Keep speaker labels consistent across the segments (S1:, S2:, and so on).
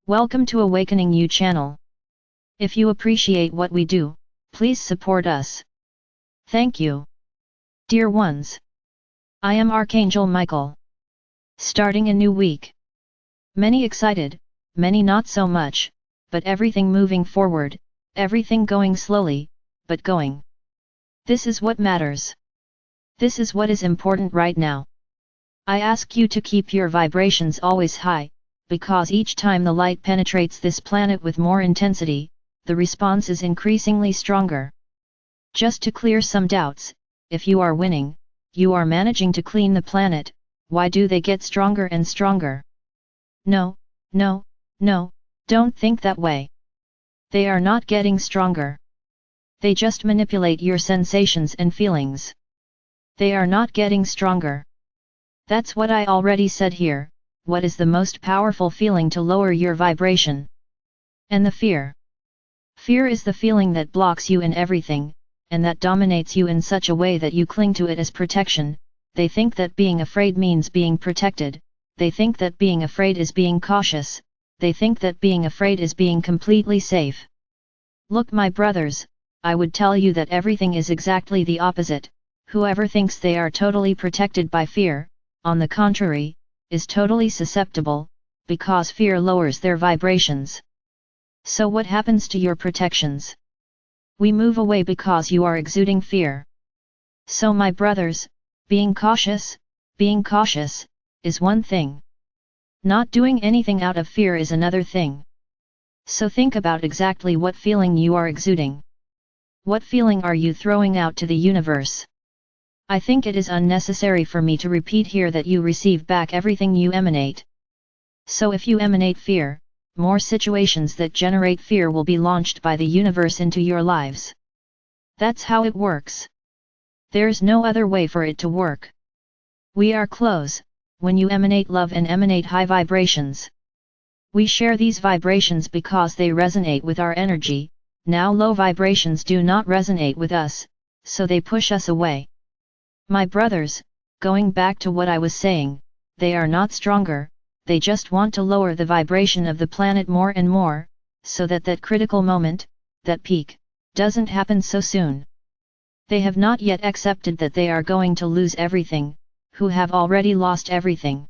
S1: Welcome to Awakening You channel. If you appreciate what we do, please support us. Thank you. Dear ones, I am Archangel Michael. Starting a new week. Many excited, many not so much, but everything moving forward, everything going slowly, but going. This is what matters. This is what is important right now. I ask you to keep your vibrations always high, because each time the light penetrates this planet with more intensity, the response is increasingly stronger. Just to clear some doubts, if you are winning, you are managing to clean the planet, why do they get stronger and stronger? No, don't think that way. They are not getting stronger. They just manipulate your sensations and feelings. They are not getting stronger. That's what I already said here. What is the most powerful feeling to lower your vibration? And the fear. Fear is the feeling that blocks you in everything, and that dominates you in such a way that you cling to it as protection. They think that being afraid means being protected, they think that being afraid is being cautious, they think that being afraid is being completely safe. Look, my brothers, I would tell you that everything is exactly the opposite. Whoever thinks they are totally protected by fear, on the contrary, is totally susceptible, because fear lowers their vibrations. So what happens to your protections? We move away because you are exuding fear. So my brothers, being cautious, is one thing. Not doing anything out of fear is another thing. So think about exactly what feeling you are exuding. What feeling are you throwing out to the universe? I think it is unnecessary for me to repeat here that you receive back everything you emanate. So if you emanate fear, more situations that generate fear will be launched by the universe into your lives. That's how it works. There's no other way for it to work. We are close, when you emanate love and emanate high vibrations. We share these vibrations because they resonate with our energy. Now low vibrations do not resonate with us, so they push us away. My brothers, going back to what I was saying, they are not stronger, they just want to lower the vibration of the planet more and more, so that that critical moment, that peak, doesn't happen so soon. They have not yet accepted that they are going to lose everything, who have already lost everything.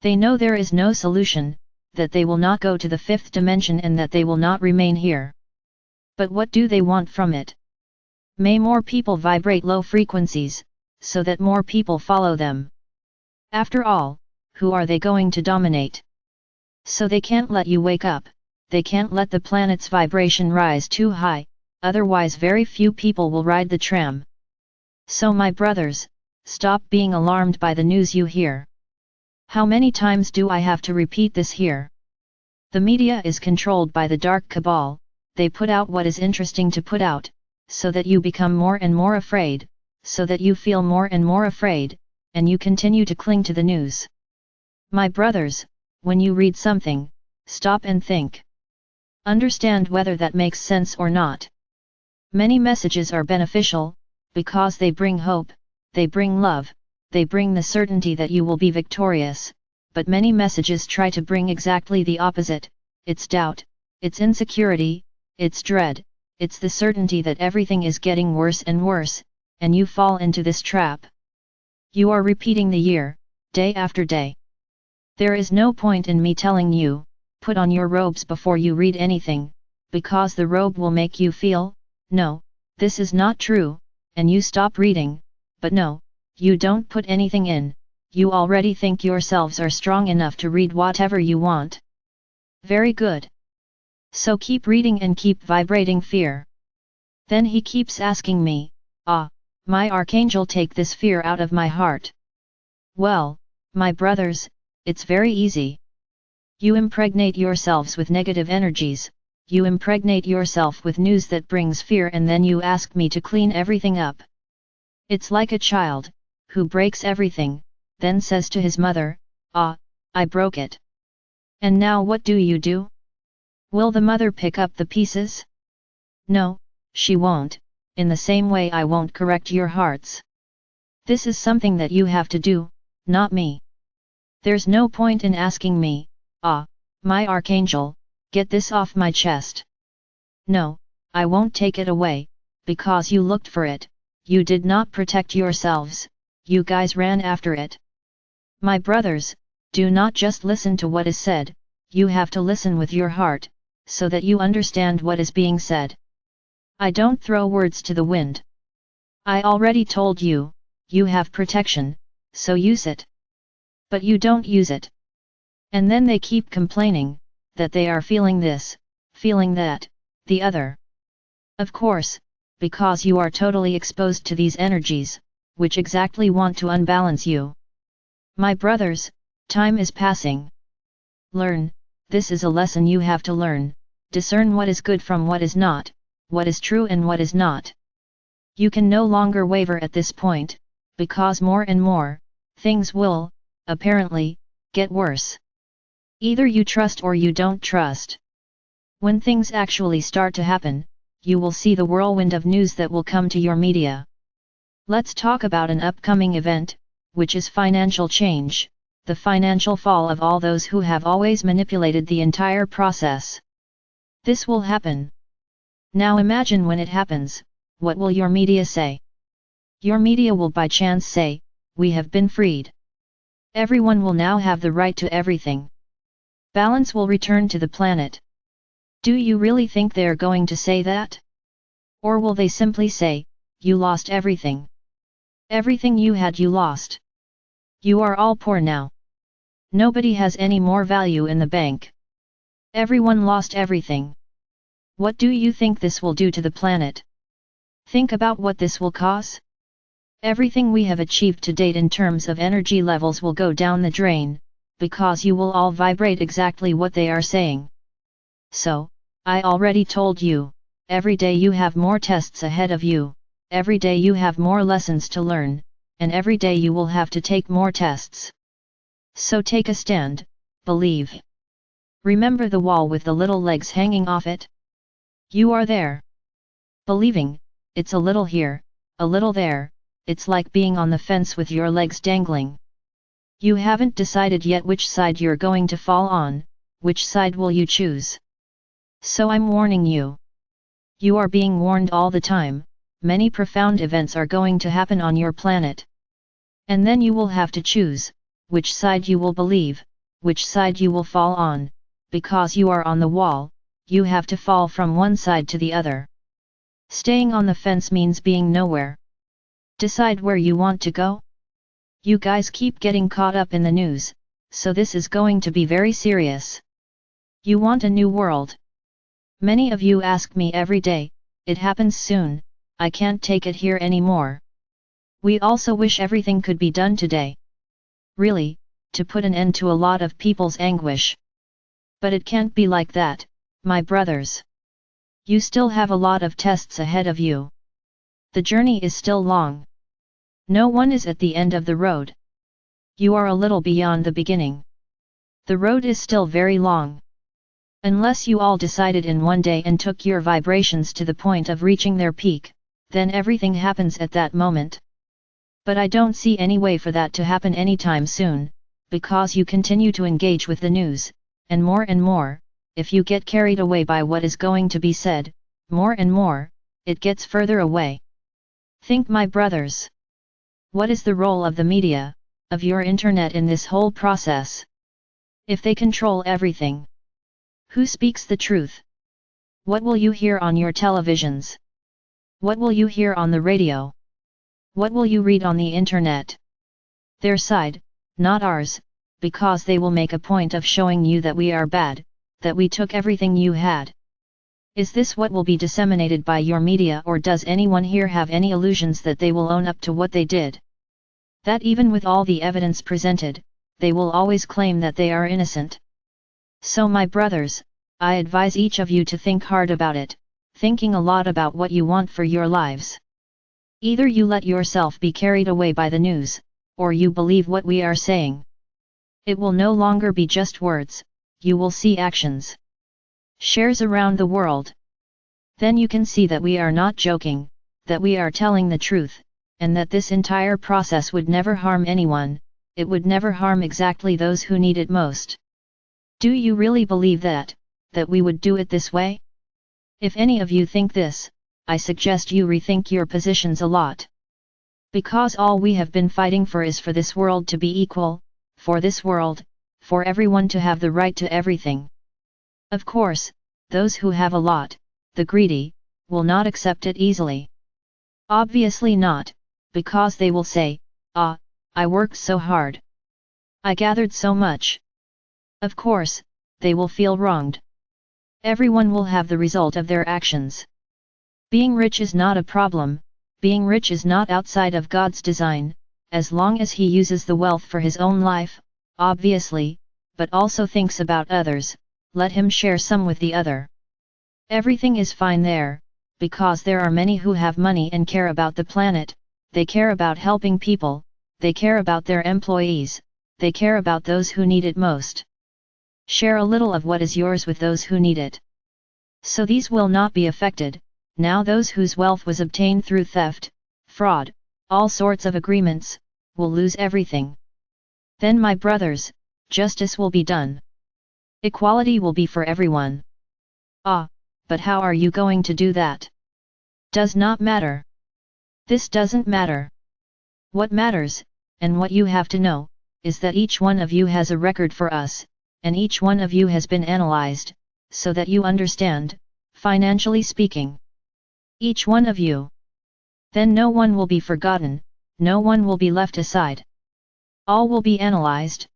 S1: They know there is no solution, that they will not go to the fifth dimension and that they will not remain here. But what do they want from it? May more people vibrate low frequencies, so that more people follow them. After all, who are they going to dominate? So they can't let you wake up, they can't let the planet's vibration rise too high, otherwise very few people will ride the tram. So my brothers, stop being alarmed by the news you hear. How many times do I have to repeat this here? The media is controlled by the dark cabal, they put out what is interesting to put out, so that you become more and more afraid, so that you feel more and more afraid, and you continue to cling to the news. My brothers, when you read something, stop and think. Understand whether that makes sense or not. Many messages are beneficial, because they bring hope, they bring love, they bring the certainty that you will be victorious, but many messages try to bring exactly the opposite. It's doubt, it's insecurity, it's dread, it's the certainty that everything is getting worse and worse, and you fall into this trap. You are repeating the year, day after day. There is no point in me telling you, put on your robes before you read anything, because the robe will make you feel, no, this is not true, and you stop reading, but no, you don't put anything in, you already think yourselves are strong enough to read whatever you want. Very good. So keep reading and keep vibrating fear. Then he keeps asking me, my Archangel, take this fear out of my heart. Well, my brothers, it's very easy. You impregnate yourselves with negative energies, you impregnate yourself with news that brings fear, and then you ask me to clean everything up. It's like a child, who breaks everything, then says to his mother, I broke it. And now what do? Will the mother pick up the pieces? No, she won't. In the same way I won't correct your hearts. This is something that you have to do, not me. There's no point in asking me, My Archangel, get this off my chest. No, I won't take it away, because you looked for it, you did not protect yourselves, you guys ran after it. My brothers, do not just listen to what is said, you have to listen with your heart, so that you understand what is being said. I don't throw words to the wind. I already told you, you have protection, so use it. But you don't use it. And then they keep complaining, that they are feeling this, feeling that, the other. Of course, because you are totally exposed to these energies, which exactly want to unbalance you. My brothers, time is passing. Learn, this is a lesson you have to learn, discern what is good from what is not, what is true and what is not. You can no longer waver at this point, because more and more, things will, apparently, get worse. Either you trust or you don't trust. When things actually start to happen, you will see the whirlwind of news that will come to your media. Let's talk about an upcoming event, which is financial change, the financial fall of all those who have always manipulated the entire process. This will happen. Now imagine when it happens, what will your media say? Your media will by chance say, we have been freed. Everyone will now have the right to everything. Balance will return to the planet. Do you really think they are going to say that? Or will they simply say, you lost everything? Everything you had you lost. You are all poor now. Nobody has any more value in the bank. Everyone lost everything. What do you think this will do to the planet? Think about what this will cause. Everything we have achieved to date in terms of energy levels will go down the drain, because you will all vibrate exactly what they are saying. So, I already told you, every day you have more tests ahead of you, every day you have more lessons to learn, and every day you will have to take more tests. So take a stand, believe. Remember the wall with the little legs hanging off it? You are there. Believing, it's a little here, a little there, it's like being on the fence with your legs dangling. You haven't decided yet which side you're going to fall on, which side will you choose? So I'm warning you. You are being warned all the time, many profound events are going to happen on your planet. And then you will have to choose, which side you will believe, which side you will fall on, because you are on the wall, you have to fall from one side to the other. Staying on the fence means being nowhere. Decide where you want to go? You guys keep getting caught up in the news, so this is going to be very serious. You want a new world. Many of you ask me every day, it happens soon, I can't take it here anymore. We also wish everything could be done today. Really, to put an end to a lot of people's anguish. But it can't be like that, my brothers. You still have a lot of tests ahead of you. The journey is still long. No one is at the end of the road. You are a little beyond the beginning. The road is still very long. Unless you all decided in one day and took your vibrations to the point of reaching their peak, then everything happens at that moment. But I don't see any way for that to happen anytime soon, because you continue to engage with the news, and more, if you get carried away by what is going to be said, more and more, it gets further away. Think, my brothers. What is the role of the media, of your internet in this whole process? If they control everything, who speaks the truth? What will you hear on your televisions? What will you hear on the radio? What will you read on the internet? Their side, not ours, because they will make a point of showing you that we are bad, that we took everything you had. Is this what will be disseminated by your media, or does anyone here have any illusions that they will own up to what they did? That even with all the evidence presented, they will always claim that they are innocent. So my brothers, I advise each of you to think hard about it, thinking a lot about what you want for your lives. Either you let yourself be carried away by the news, or you believe what we are saying. It will no longer be just words, you will see actions. Shares around the world. Then you can see that we are not joking, that we are telling the truth, and that this entire process would never harm anyone, it would never harm exactly those who need it most. Do you really believe that we would do it this way? If any of you think this, I suggest you rethink your positions a lot. Because all we have been fighting for is for this world to be equal, for this world, for everyone to have the right to everything. Of course, those who have a lot, the greedy, will not accept it easily. Obviously not, because they will say, "Ah, I worked so hard. I gathered so much." Of course, they will feel wronged. Everyone will have the result of their actions. Being rich is not a problem, being rich is not outside of God's design, as long as he uses the wealth for his own life, obviously, but also thinks about others, let him share some with the other. Everything is fine there, because there are many who have money and care about the planet, they care about helping people, they care about their employees, they care about those who need it most. Share a little of what is yours with those who need it. So these will not be affected. Now those whose wealth was obtained through theft, fraud, all sorts of agreements, will lose everything. Then my brothers, justice will be done. Equality will be for everyone. Ah, but how are you going to do that? Does not matter. This doesn't matter. What matters, and what you have to know, is that each one of you has a record for us, and each one of you has been analyzed, so that you understand, financially speaking. Each one of you. Then no one will be forgotten, no one will be left aside. All will be analyzed.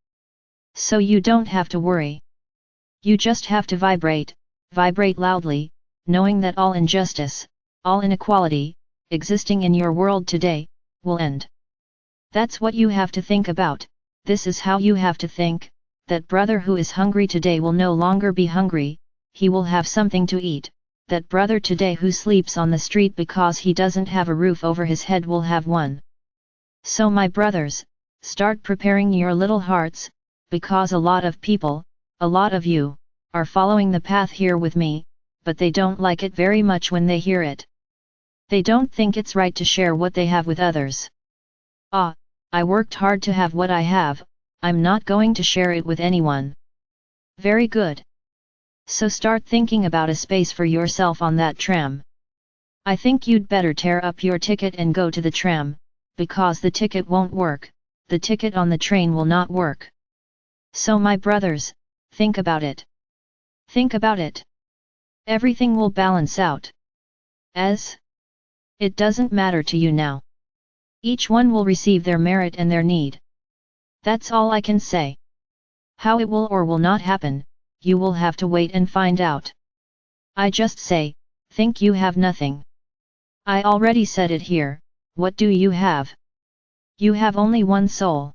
S1: So you don't have to worry. You just have to vibrate loudly, knowing that all injustice, all inequality, existing in your world today, will end. That's what you have to think about, this is how you have to think, that brother who is hungry today will no longer be hungry, he will have something to eat, that brother today who sleeps on the street because he doesn't have a roof over his head will have one. So my brothers, start preparing your little hearts, because a lot of people, a lot of you, are following the path here with me, but they don't like it very much when they hear it. They don't think it's right to share what they have with others. Ah, I worked hard to have what I have, I'm not going to share it with anyone. Very good. So start thinking about a space for yourself on that tram. I think you'd better tear up your ticket and go to the tram, because the ticket won't work, the ticket on the train will not work. So my brothers, think about it. Think about it. Everything will balance out. As it doesn't matter to you now. Each one will receive their merit and their need. That's all I can say. How it will or will not happen, you will have to wait and find out. I just say, think you have nothing. I already said it here, what do you have? You have only one soul.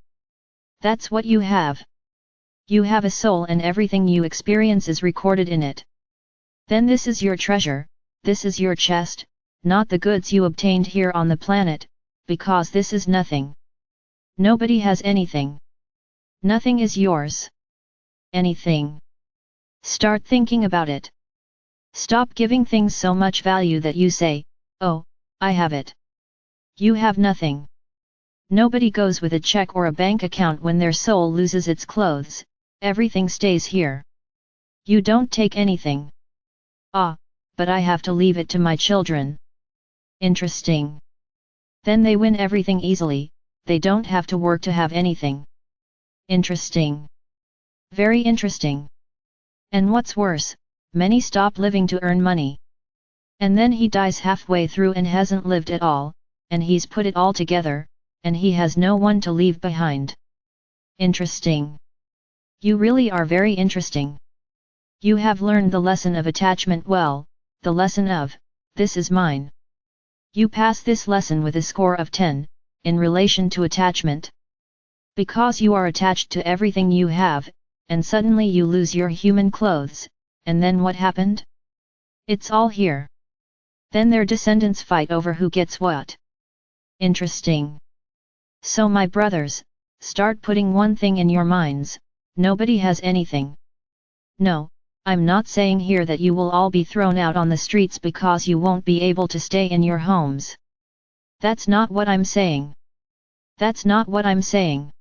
S1: That's what you have. You have a soul and everything you experience is recorded in it. Then this is your treasure, this is your chest, not the goods you obtained here on the planet, because this is nothing. Nobody has anything. Nothing is yours. Anything. Start thinking about it. Stop giving things so much value that you say, "Oh, I have it." You have nothing. Nobody goes with a check or a bank account when their soul loses its clothes, everything stays here. You don't take anything. Ah, but I have to leave it to my children. Interesting. Then they win everything easily, they don't have to work to have anything. Interesting. Very interesting. And what's worse, many stop living to earn money. And then he dies halfway through and hasn't lived at all, and he's put it all together, and he has no one to leave behind. Interesting. You really are very interesting. You have learned the lesson of attachment well, the lesson of, this is mine. You pass this lesson with a score of 10, in relation to attachment. Because you are attached to everything you have, and suddenly you lose your human clothes, and then what happened? It's all here. Then their descendants fight over who gets what. Interesting. So my brothers, start putting one thing in your minds, nobody has anything. No, I'm not saying here that you will all be thrown out on the streets because you won't be able to stay in your homes. That's not what I'm saying. That's not what I'm saying.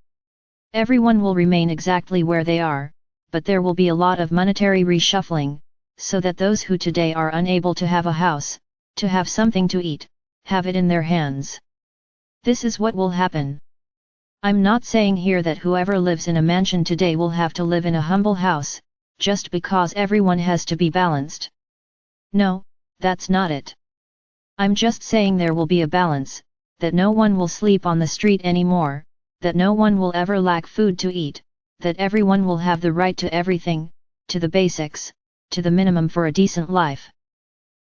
S1: Everyone will remain exactly where they are, but there will be a lot of monetary reshuffling, so that those who today are unable to have a house, to have something to eat, have it in their hands. This is what will happen. I'm not saying here that whoever lives in a mansion today will have to live in a humble house, just because everyone has to be balanced. No, that's not it. I'm just saying there will be a balance, that no one will sleep on the street anymore, that no one will ever lack food to eat, that everyone will have the right to everything, to the basics, to the minimum for a decent life.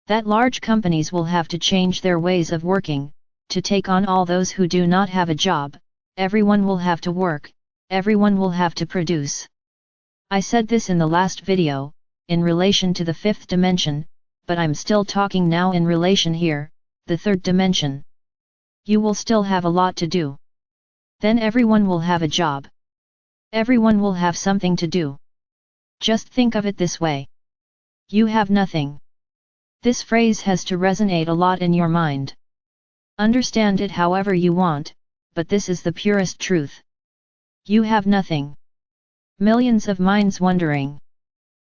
S1: That large companies will have to change their ways of working, to take on all those who do not have a job. Everyone will have to work, everyone will have to produce. I said this in the last video, in relation to the fifth dimension, but I'm still talking now in relation here, the third dimension. You will still have a lot to do. Then everyone will have a job. Everyone will have something to do. Just think of it this way. You have nothing. This phrase has to resonate a lot in your mind. Understand it however you want, but this is the purest truth. You have nothing. Millions of minds wondering.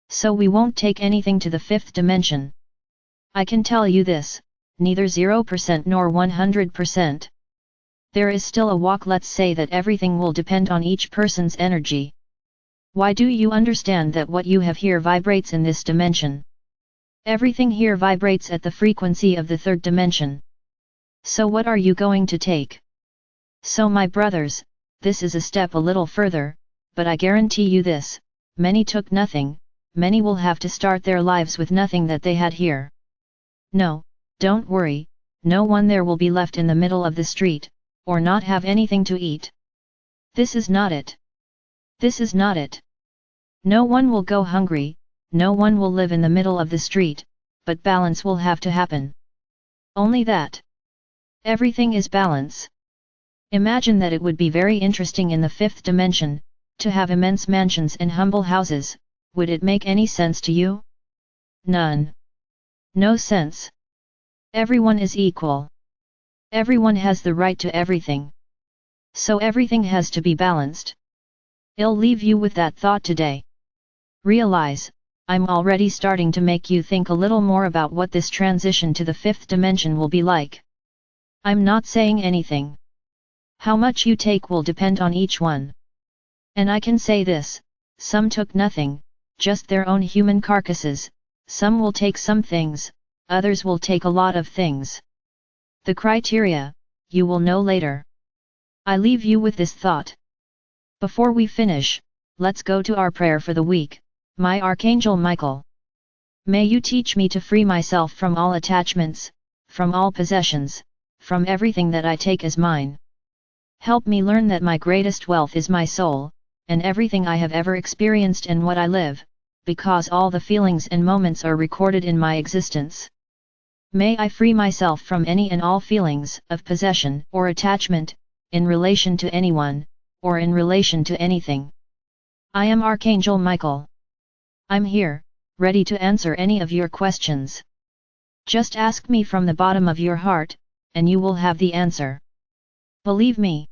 S1: So we won't take anything to the fifth dimension. I can tell you this, neither 0% nor 100%. There is still a walk. Let's say that everything will depend on each person's energy. Why do you understand that what you have here vibrates in this dimension? Everything here vibrates at the frequency of the third dimension. So what are you going to take? So my brothers, this is a step a little further, but I guarantee you this, many took nothing, many will have to start their lives with nothing that they had here. No, don't worry, no one there will be left in the middle of the street, or not have anything to eat. This is not it. This is not it. No one will go hungry, no one will live in the middle of the street, but balance will have to happen. Only that. Everything is balance. Imagine that it would be very interesting in the fifth dimension, to have immense mansions and humble houses. Would it make any sense to you? None. No sense. Everyone is equal. Everyone has the right to everything. So everything has to be balanced. I'll leave you with that thought today. Realize, I'm already starting to make you think a little more about what this transition to the fifth dimension will be like. I'm not saying anything. How much you take will depend on each one. And I can say this, some took nothing, just their own human carcasses, some will take some things, others will take a lot of things. The criteria, you will know later. I leave you with this thought. Before we finish, let's go to our prayer for the week. My Archangel Michael. May you teach me to free myself from all attachments, from all possessions, from everything that I take as mine. Help me learn that my greatest wealth is my soul, and everything I have ever experienced and what I live, because all the feelings and moments are recorded in my existence. May I free myself from any and all feelings of possession or attachment, in relation to anyone, or in relation to anything. I am Archangel Michael. I'm here, ready to answer any of your questions. Just ask me from the bottom of your heart, and you will have the answer. Believe me.